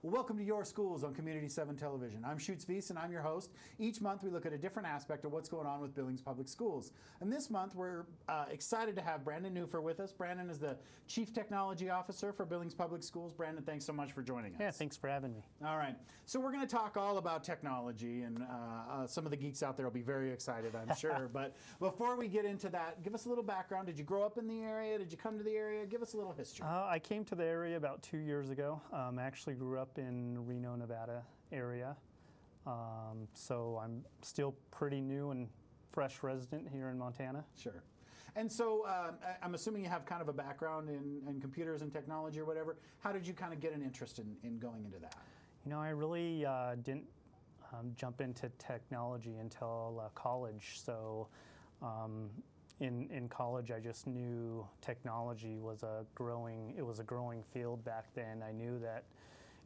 Well, welcome to Your Schools on Community 7 Television. I'm Schutz Wies and I'm your host. Each month we look at a different aspect of what's going on with Billings Public Schools. And this month we're excited to have Brandon Newpher with us. Brandon is the Chief Technology Officer for Billings Public Schools. Brandon, thanks so much for joining us. Yeah, thanks for having me. All right. So we're going to talk all about technology, and some of the geeks out there will be very excited, I'm sure. But before we get into that, give us a little background. Did you grow up in the area? Did you come to the area? Give us a little history. I came to the area about 2 years ago. I actually grew up in Reno, Nevada area. So I'm still pretty new and fresh resident here in Montana. Sure. And so I'm assuming you have kind of a background in computers and technology or whatever. How did you kind of get an interest in going into that? You know, I really didn't jump into technology until college. So in college, I just knew technology was a growing field back then. I knew that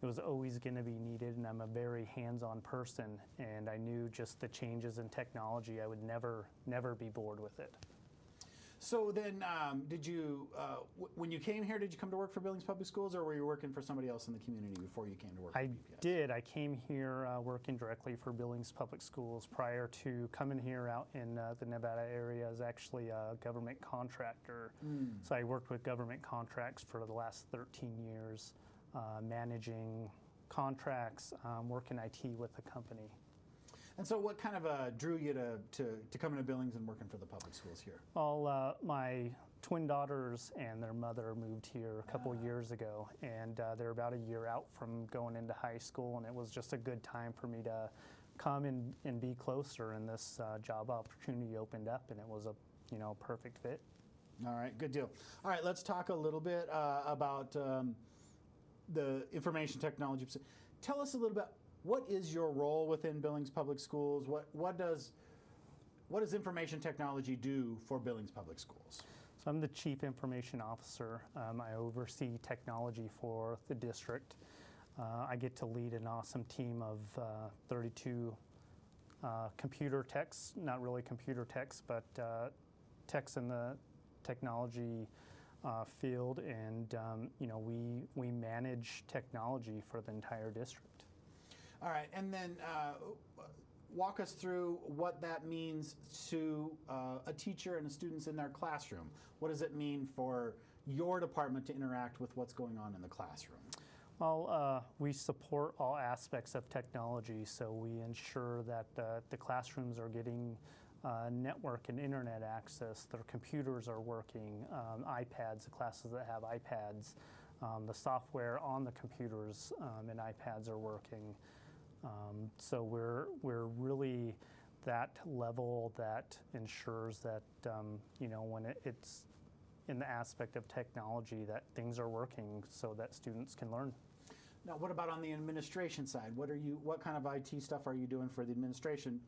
it was always going to be needed, and I'm a very hands-on person, and I knew just the changes in technology. I would never be bored with it. So then, did you, when you came here, did you come to work for Billings Public Schools, or were you working for somebody else in the community before you came to work for BPS? I did. I came here working directly for Billings Public Schools. Prior to coming here out in the Nevada area, I was actually a government contractor. So I worked with government contracts for the last 13 years, managing contracts, working IT with the company. And so what kind of drew you to come into Billings and working for the public schools here? Well, my twin daughters and their mother moved here a couple years ago, and they're about a year out from going into high school, and it was just a good time for me to come and be closer, and this job opportunity opened up, and it was a perfect fit. All right, good deal. All right, let's talk a little bit about the information technology. Tell us a little bit. What is your role within Billings Public Schools? What does information technology do for Billings Public Schools? So I'm the Chief Information Officer. I oversee technology for the district. I get to lead an awesome team of 32 computer techs, not really computer techs, but techs in the technology field, and we manage technology for the entire district. All right, and then walk us through what that means to a teacher and the students in their classroom. What does it mean for your department to interact with what's going on in the classroom? Well, we support all aspects of technology, so we ensure that the classrooms are getting network and internet access, their computers are working, iPads, the classes that have iPads, the software on the computers and iPads are working. So we're really that level that ensures that when it's in the aspect of technology that things are working so that students can learn. Now, what about on the administration side? What kind of IT stuff are you doing for the administration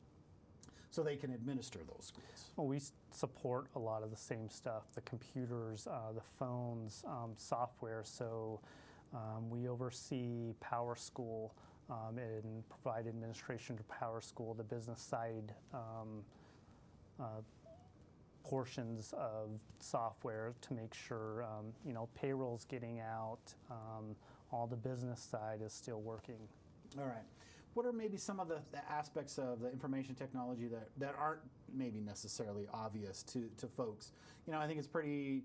so they can administer those schools? Well, we support a lot of the same stuff: the computers, the phones, software. So we oversee Power School and provide administration to Power School, the business side portions of software to make sure payroll's getting out, all the business side is still working. All right. What are maybe some of the aspects of the information technology that aren't maybe necessarily obvious to folks? I think it's pretty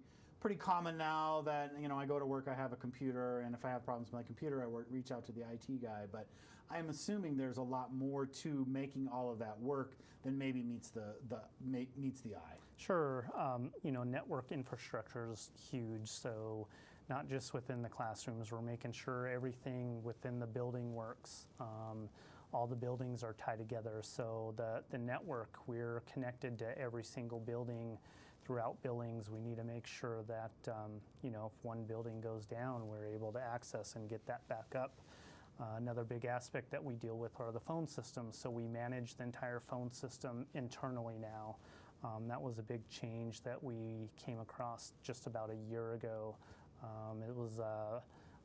common now that I go to work, I have a computer, and if I have problems with my computer, I reach out to the IT guy. But I'm assuming there's a lot more to making all of that work than maybe meets the eye. Sure, network infrastructure is huge. So not just within the classrooms, we're making sure everything within the building works. All the buildings are tied together, so the network, we're connected to every single building throughout Billings. We need to make sure that if one building goes down, we're able to access and get that back up. Another big aspect that we deal with are the phone systems. So we manage the entire phone system internally now. That was a big change that we came across just about a year ago. It was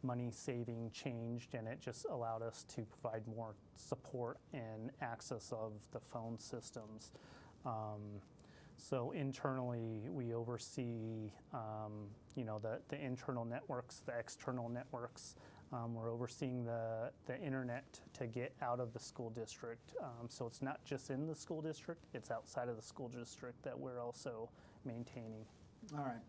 money-saving change, and it just allowed us to provide more support and access of the phone systems. So internally, we oversee, the internal networks, the external networks. We're overseeing the internet to get out of the school district. So it's not just in the school district, it's outside of the school district that we're also maintaining. All right.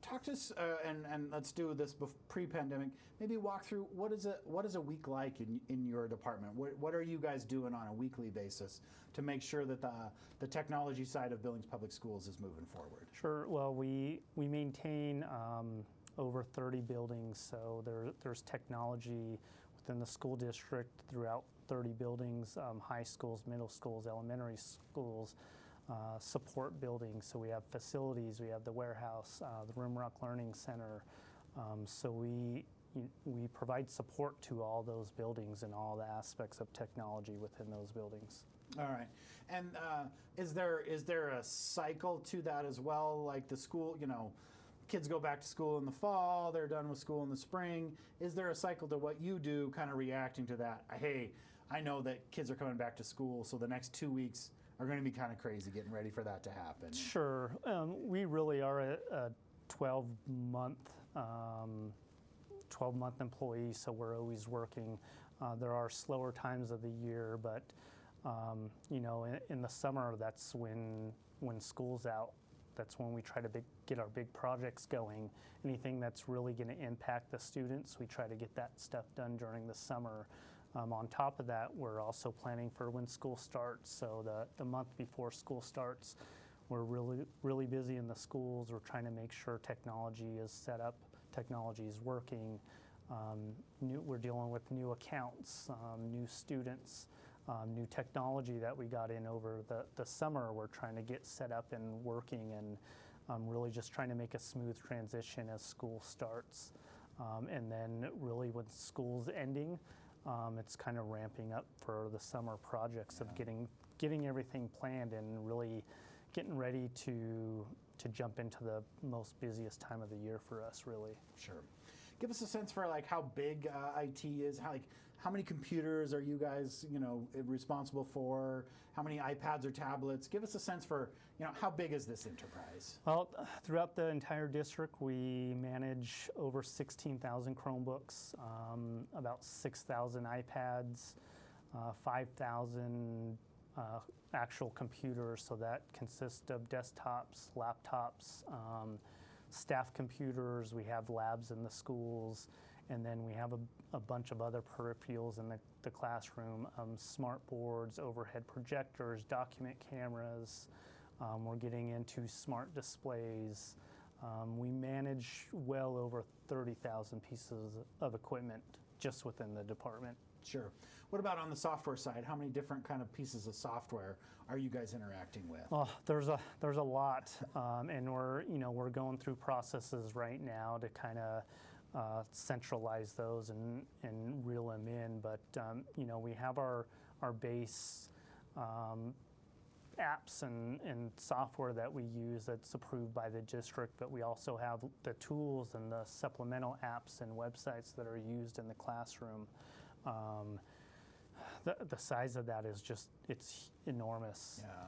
Talk to us, and let's do this pre-pandemic. Maybe walk through what is a week like in your department? What are you guys doing on a weekly basis to make sure that the technology side of Billings Public Schools is moving forward? Sure. Well, we maintain over 30 buildings, so there's technology within the school district throughout 30 buildings, high schools, middle schools, elementary schools. Support buildings, so we have facilities, we have the warehouse, the Rimrock Learning Center, so we provide support to all those buildings and all the aspects of technology within those buildings. All right, and is there a cycle to that as well? Like the school, kids go back to school in the fall, they're done with school in the spring. Is there a cycle to what you do, kind of reacting to that? Hey, I know that kids are coming back to school, so the next 2 weeks are going to be kind of crazy getting ready for that to happen. Sure. We really are a 12-month employee, so we're always working. There are slower times of the year, but in the summer, that's when school's out. That's when we try to get our big projects going. Anything that's really going to impact the students, we try to get that stuff done during the summer. On top of that, we're also planning for when school starts. So the month before school starts, we're really busy in the schools. We're trying to make sure technology is set up, technology is working. We're dealing with new accounts, new students, new technology that we got in over the summer. We're trying to get set up and working, and really just trying to make a smooth transition as school starts. And then really when school's ending, it's kind of ramping up for the summer projects of getting everything planned and really getting ready to jump into the most busiest time of the year for us, really. Sure. Give us a sense for like how big IT is. How many computers are you guys responsible for? How many iPads or tablets? Give us a sense for how big is this enterprise? Well, throughout the entire district, we manage over 16,000 Chromebooks, about 6,000 iPads, 5,000 actual computers. So that consists of desktops, laptops, staff computers. We have labs in the schools. And then we have a bunch of other peripherals in the classroom, smart boards, overhead projectors, document cameras. We're getting into smart displays. We manage well over 30,000 pieces of equipment just within the department. Sure. What about on the software side? How many different kind of pieces of software are you guys interacting with? Oh, there's a lot, and we're going through processes right now to kind of centralize those and reel them in. But we have our base apps and software that we use that's approved by the district, but we also have the tools and the supplemental apps and websites that are used in the classroom. The size of that is it's enormous. Yeah.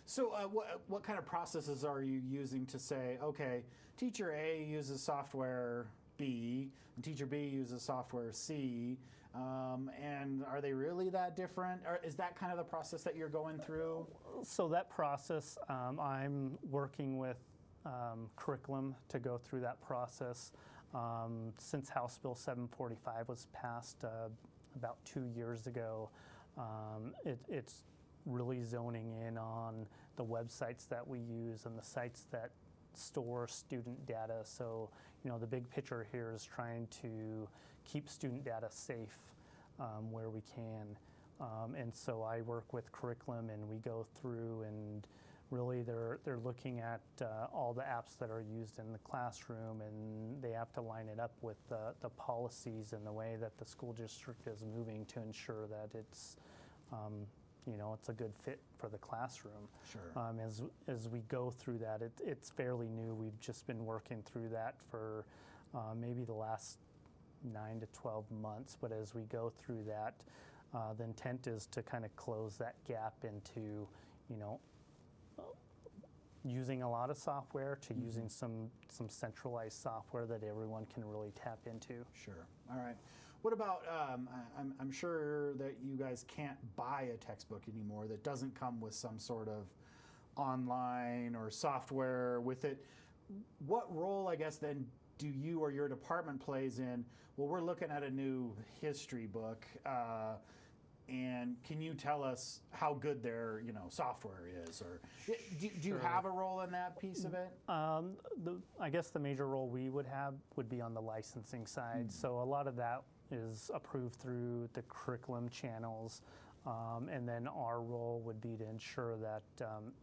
So what kind of processes are you using to say, okay, teacher A uses software B, and teacher B uses software C, and are they really that different? Or is that kind of the process that you're going through? So that process, I'm working with curriculum to go through that process. Since House Bill 745 was passed about 2 years ago, it's really zoning in on the websites that we use and the sites that store student data. So, the big picture here is trying to keep student data safe where we can. And so I work with curriculum, and we go through, and really they're looking at all the apps that are used in the classroom, and they have to line it up with the policies and the way that the school district is moving to ensure that it's it's a good fit for the classroom. Sure. As we go through that, it's fairly new. We've just been working through that for maybe the last 9 to 12 months. But as we go through that, the intent is to kind of close that gap into, using a lot of software to using some centralized software that everyone can really tap into. Sure. All right. What about, I'm sure that you guys can't buy a textbook anymore that doesn't come with some sort of online or software with it. What role, I guess, then do you or your department plays in, well, we're looking at a new history book, and can you tell us how good their software is, or do you have a role in that piece of it? I guess the major role we would have would be on the licensing side. So a lot of that is approved through the curriculum channels, and then our role would be to ensure that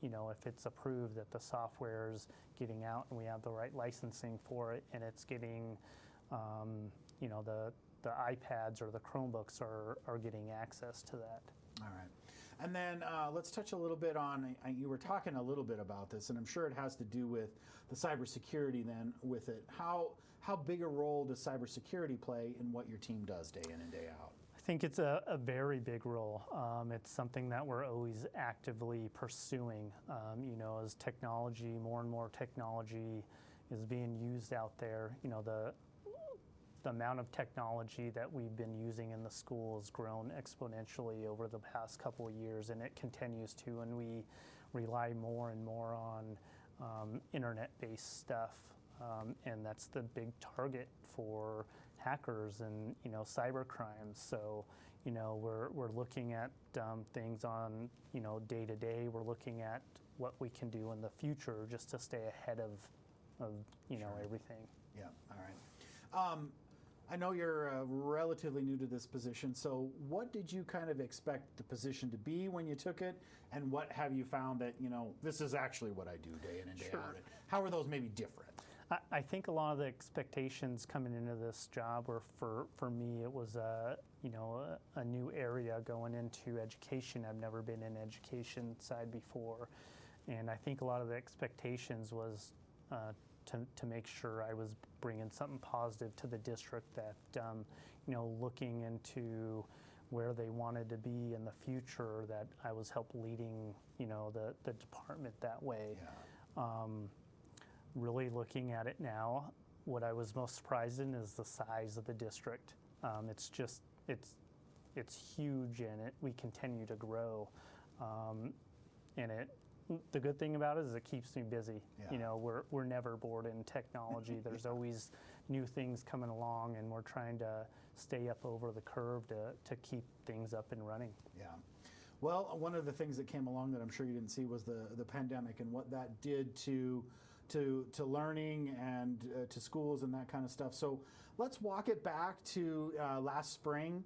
if it's approved, that the software is getting out and we have the right licensing for it, and it's getting the iPads or the Chromebooks are getting access to that. All right. And then let's touch a little bit on, you were talking a little bit about this, and I'm sure it has to do with the cybersecurity then with it. How big a role does cybersecurity play in what your team does day in and day out? I think it's a very big role. It's something that we're always actively pursuing. As technology, more and more technology is being used out there, the amount of technology that we've been using in the school has grown exponentially over the past couple of years, and it continues to, and we rely more and more on internet-based stuff, and that's the big target for hackers and cyber crimes. So we're looking at things on day to day. We're looking at what we can do in the future just to stay ahead of Sure. everything. Yeah. All right. I know you're relatively new to this position, so what did you kind of expect the position to be when you took it, and what have you found that, this is actually what I do day in and day out? And how are those maybe different? I think a lot of the expectations coming into this job were, for me, it was a new area going into education. I've never been in education side before, and I think a lot of the expectations was to make sure I was bringing something positive to the district, that looking into where they wanted to be in the future, that I was leading the department that way. Yeah. Really looking at it now, what I was most surprised in is the size of the district. It's huge, and we continue to grow, and the good thing about it is it keeps me busy. Yeah. We're never bored in technology. There's always new things coming along, and we're trying to stay up over the curve to keep things up and running. Yeah. Well, one of the things that came along that I'm sure you didn't see was the pandemic and what that did to learning and to schools and that kind of stuff. So let's walk it back to last spring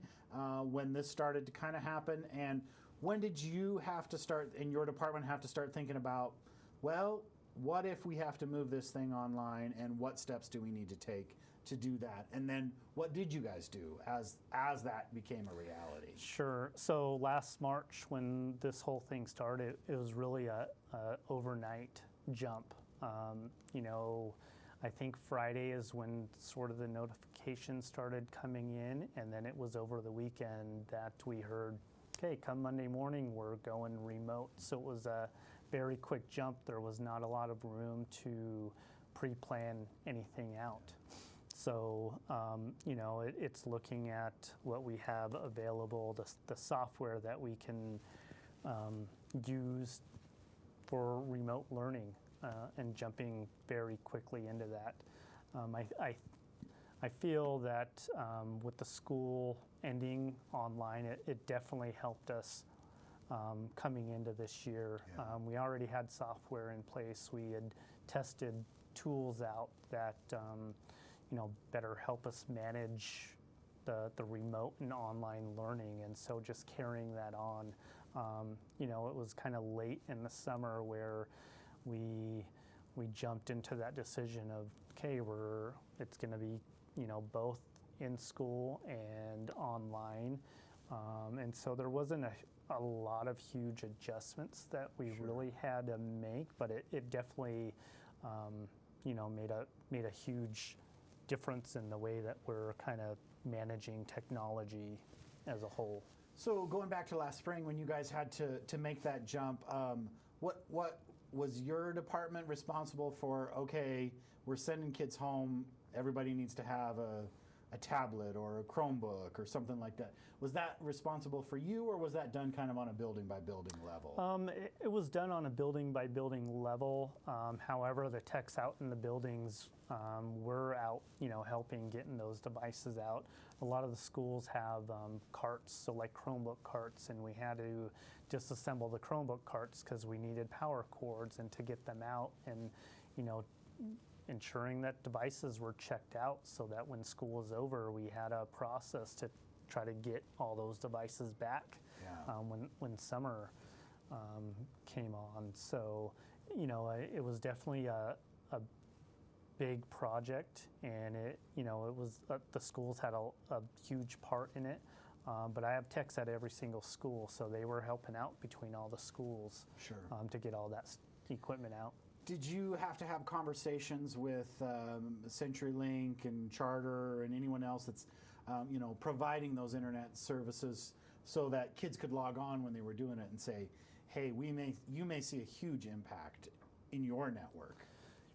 when this started to kind of happen. And when did you have to start, in your department, have to start thinking about, well, what if we have to move this thing online, and what steps do we need to take to do that? And then what did you guys do as that became a reality? Sure. So last March, when this whole thing started, it was really a overnight jump. I think Friday is when sort of the notifications started coming in, and then it was over the weekend that we heard, okay, come Monday morning, we're going remote. So it was a very quick jump. There was not a lot of room to pre-plan anything out. So, it's looking at what we have available, the software that we can use for remote learning, and jumping very quickly into that. I feel that with the school ending online, it definitely helped us coming into this year. Yeah. We already had software in place. We had tested tools out that better help us manage the remote and online learning, and so just carrying that on. It was kind of late in the summer where we jumped into that decision of, okay, it's going to be both in school and online, and so there wasn't a lot of huge adjustments that we Sure. really had to make, but it definitely made a huge difference in the way that we're kind of managing technology as a whole. So going back to last spring when you guys had to make that jump, what was your department responsible for, okay, we're sending kids home, everybody needs to have a tablet or a Chromebook or something like that? Was that responsible for you, or was that done kind of on a building by building level? It was done on a building by building level. However, the techs out in the buildings were out, helping getting those devices out. A lot of the schools have carts, so like Chromebook carts, and we had to disassemble the Chromebook carts because we needed power cords and to get them out, and ensuring that devices were checked out so that when school was over, we had a process to try to get all those devices back when summer came on. So, it was definitely a big project, and it was the schools had a huge part in it. But I have techs at every single school, so they were helping out between all the schools to get all that equipment out. Did you have to have conversations with CenturyLink and Charter and anyone else that's providing those internet services so that kids could log on when they were doing it and say, hey, you may see a huge impact in your network?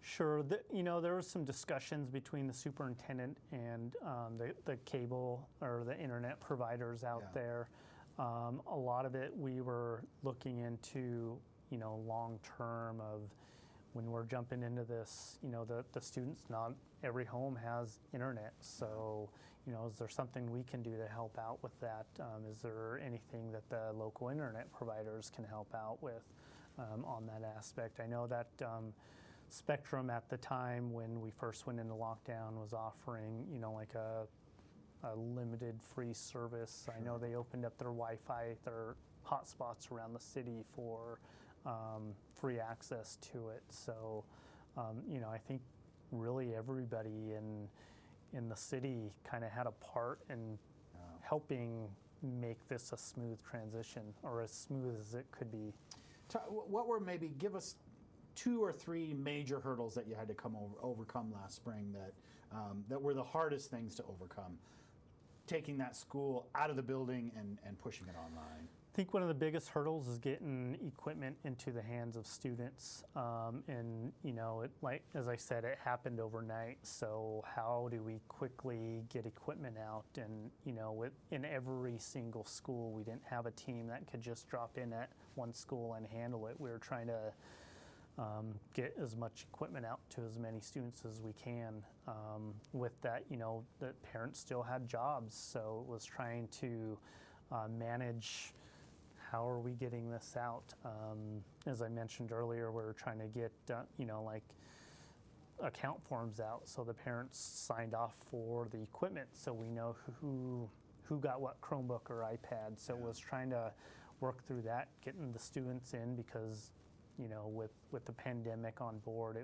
Sure. There was some discussions between the superintendent and the cable or the internet providers out there. A lot of it we were looking into, long term of when we're jumping into this, the students, not every home has internet. So, is there something we can do to help out with that? Is there anything that the local internet providers can help out with on that aspect? I know that Spectrum at the time when we first went into lockdown was offering, like a limited free service. I know they opened up their Wi-Fi, their hotspots around the city for free access to it. So, I think really everybody in the city kind of had a part in helping make this a smooth transition, or as smooth as it could be. Give us 2 or 3 major hurdles that you had to overcome last spring that were the hardest things to overcome, taking that school out of the building and pushing it online? I think one of the biggest hurdles is getting equipment into the hands of students, and as I said, it happened overnight. So how do we quickly get equipment out? And in every single school, we didn't have a team that could just drop in at one school and handle it. We were trying to get as much equipment out to as many students as we can. With that, the parents still had jobs, so it was trying to manage. How are we getting this out? As I mentioned earlier, we're trying to get, like account forms out so the parents signed off for the equipment so we know who got what Chromebook or iPad. So it was trying to work through that, getting the students in because, with the pandemic on board,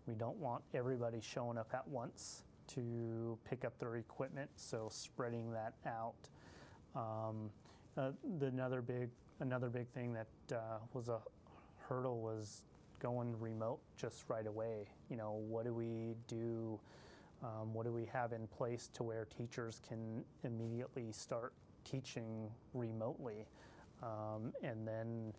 we don't want everybody showing up at once to pick up their equipment, so spreading that out. Another big thing that was a hurdle was going remote just right away. What do we do? What do we have in place to where teachers can immediately start teaching remotely? And then,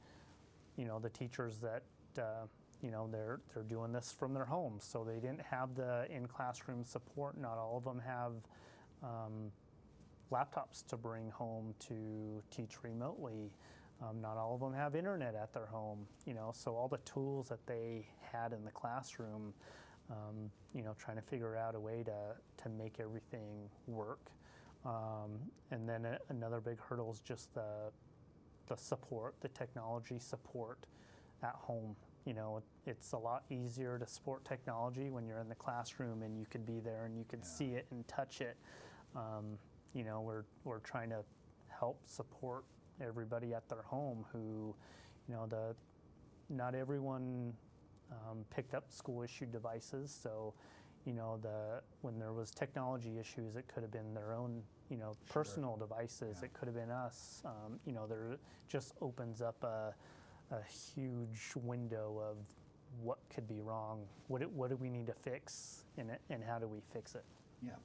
the teachers that they're doing this from their homes, so they didn't have the in-classroom support. Not all of them have laptops to bring home to teach remotely. Not all of them have internet at their home, so all the tools that they had in the classroom, trying to figure out a way to make everything work. And then another big hurdle is just the support, the technology support at home. It's a lot easier to support technology when you're in the classroom and you could be there and you could see it and touch it. We're trying to help support everybody at their home who, not everyone picked up school issued devices. So, when there was technology issues, it could have been their own, personal devices. It could have been us. There just opens up a huge window of what could be wrong. What do we need to fix in it, and how do we fix it? Yeah.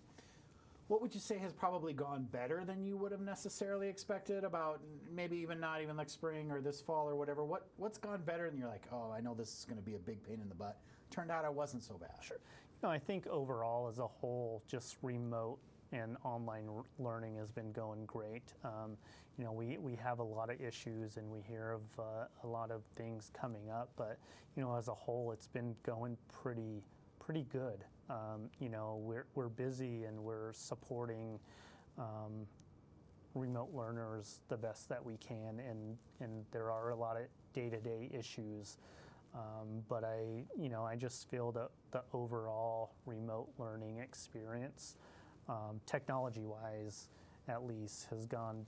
What would you say has probably gone better than you would have necessarily expected about maybe even not even like spring or this fall or whatever? What's gone better and you're like, oh, I know this is going to be a big pain in the butt. Turned out it wasn't so bad. Sure. I think overall as a whole, just remote and online learning has been going great. We have a lot of issues and we hear of a lot of things coming up, but as a whole, it's been going pretty good. We're busy and we're supporting remote learners the best that we can, and there are a lot of day-to-day issues. But I just feel that the overall remote learning experience, technology-wise at least, has gone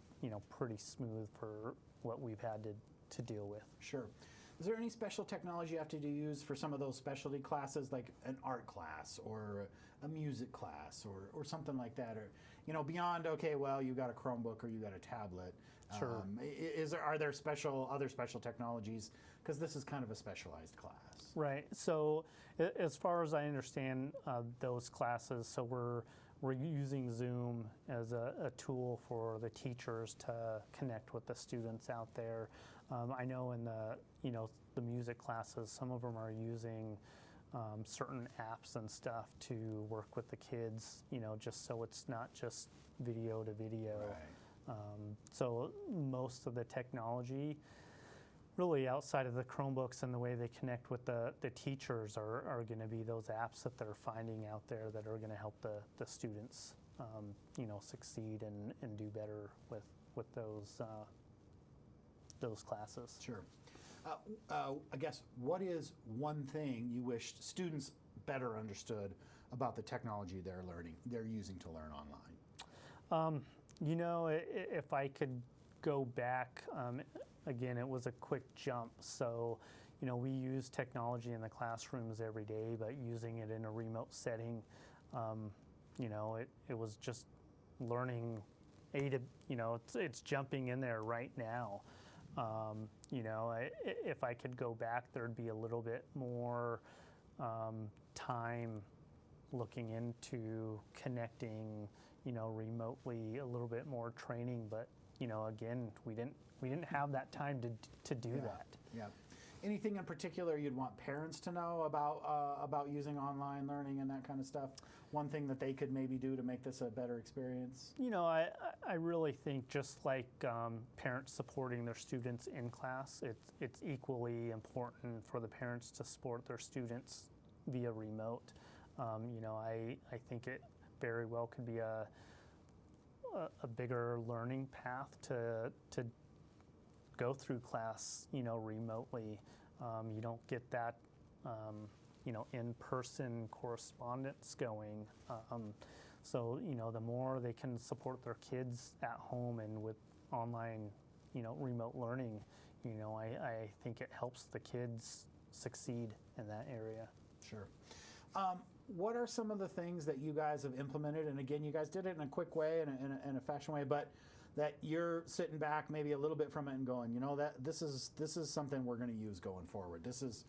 pretty smooth for what we've had to deal with. Sure. Is there any special technology you have to use for some of those specialty classes, like an art class or a music class or something like that? Or beyond, okay, well, you got a Chromebook or you got a tablet. Sure. Are there other special technologies? Because this is kind of a specialized class. Right. So as far as I understand those classes, so we're using Zoom as a tool for the teachers to connect with the students out there. I know in the music classes, some of them are using certain apps and stuff to work with the kids, just so it's not just video to video. Right. So most of the technology, really outside of the Chromebooks and the way they connect with the teachers, are going to be those apps that they're finding out there that are going to help the students succeed and do better with those classes. Sure. I guess, what is one thing you wish students better understood about the technology they're using to learn online? If I could go back, again, it was a quick jump. So, we use technology in the classrooms every day, but using it in a remote setting, it was just learning it's jumping in there right now. If I could go back, there'd be a little bit more time looking into connecting, remotely, a little bit more training. But again, we didn't have that time to do that. Yeah. Anything in particular you'd want parents to know about using online learning and that kind of stuff? One thing that they could maybe do to make this a better experience? I really think just like parents supporting their students in class, it's equally important for the parents to support their students via remote. I think it very well could be a bigger learning path to go through class, remotely. You don't get that, in-person correspondence going. So, the more they can support their kids at home and with online, remote learning, I think it helps the kids succeed in that area. Sure. What are some of the things that you guys have implemented? And again, you guys did it in a quick way, in a fashion way, but that you're sitting back maybe a little bit from it and going, that this is something we're going to use going forward. This is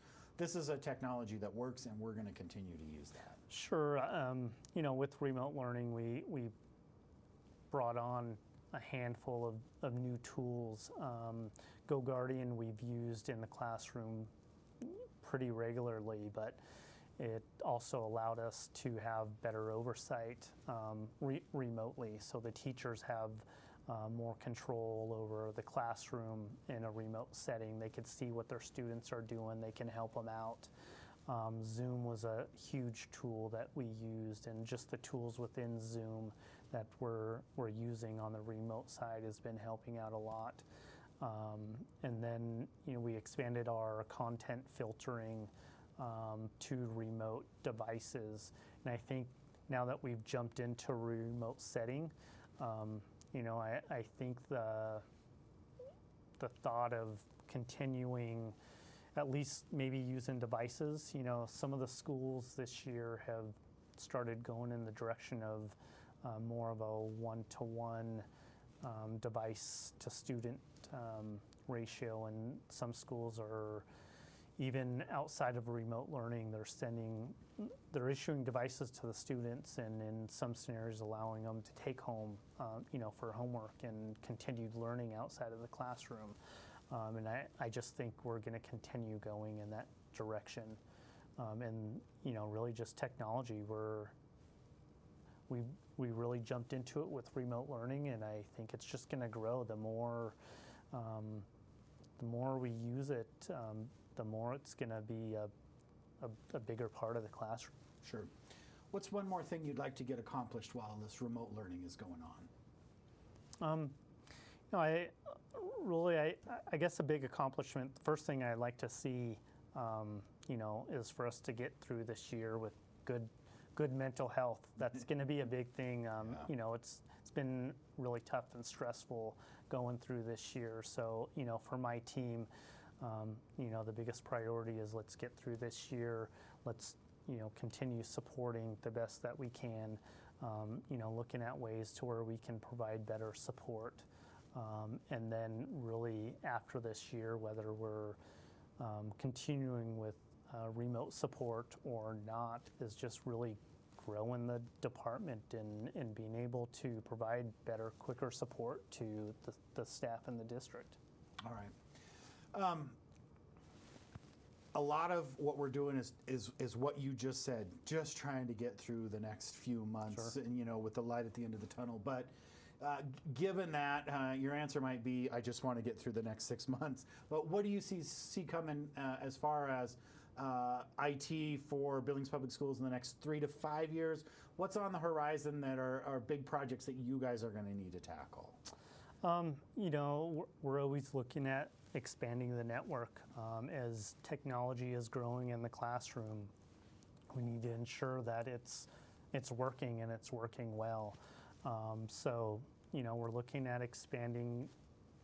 a technology that works, and we're going to continue to use that. Sure. With remote learning, we brought on a handful of new tools. GoGuardian we've used in the classroom pretty regularly, but it also allowed us to have better oversight remotely. So the teachers have more control over the classroom in a remote setting. They could see what their students are doing. They can help them out. Zoom was a huge tool that we used, and just the tools within Zoom that we're using on the remote side has been helping out a lot. And then we expanded our content filtering to remote devices. And I think now that we've jumped into a remote setting, I think the thought of continuing, at least maybe using devices, some of the schools this year have started going in the direction of more of a one-to-one device to student ratio, and some schools are even outside of remote learning, they're issuing devices to the students, and in some scenarios allowing them to take home, for homework and continued learning outside of the classroom. And I just think we're going to continue going in that direction. And really just technology. We really jumped into it with remote learning, and I think it's just going to grow. The more we use it, the more it's going to be a bigger part of the classroom. Sure. What's one more thing you'd like to get accomplished while this remote learning is going on? I guess a big accomplishment, the first thing I'd like to see, is for us to get through this year with good mental health. That's going to be a big thing. It's been really tough and stressful going through this year. So, for my team, the biggest priority is let's get through this year. Let's, continue supporting the best that we can, looking at ways to where we can provide better support. And then really after this year, whether we're continuing with remote support or not, is just really growing the department and being able to provide better, quicker support to the staff in the district. All right. A lot of what we're doing is what you just said, just trying to get through the next few months, Sure. and with the light at the end of the tunnel. But given that, your answer might be, I just want to get through the next 6 months. But what do you see coming as far as IT for Billings Public Schools in the next 3 to 5 years? What's on the horizon that are big projects that you guys are going to need to tackle? We're always looking at expanding the network. As technology is growing in the classroom, we need to ensure that it's working and it's working well. So, we're looking at expanding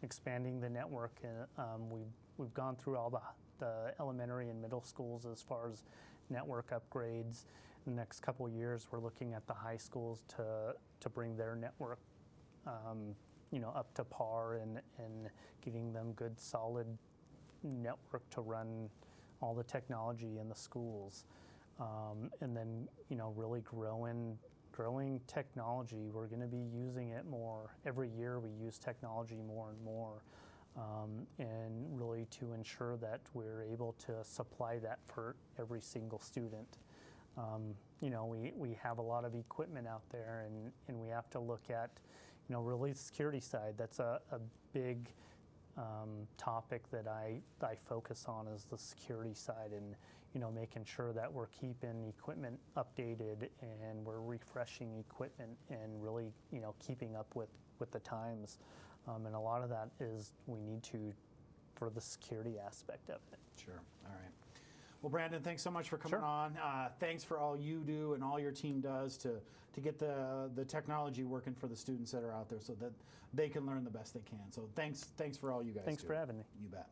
the network. We've gone through all the elementary and middle schools as far as network upgrades. In the next couple of years, we're looking at the high schools to bring their network up to par and getting them good, solid network to run all the technology in the schools. And then, really growing technology. We're going to be using it more. Every year we use technology more and more, and really to ensure that we're able to supply that for every single student. We have a lot of equipment out there, and we have to look at really the security side. That's a big topic that I focus on, is the security side, and making sure that we're keeping equipment updated and we're refreshing equipment and really keeping up with the times. And a lot of that is we need to for the security aspect of it. Sure. All right. Well, Brandon, thanks so much for coming on. Thanks for all you do and all your team does to get the technology working for the students that are out there so that they can learn the best they can. So thanks for all you guys do. Thanks for having me. You bet.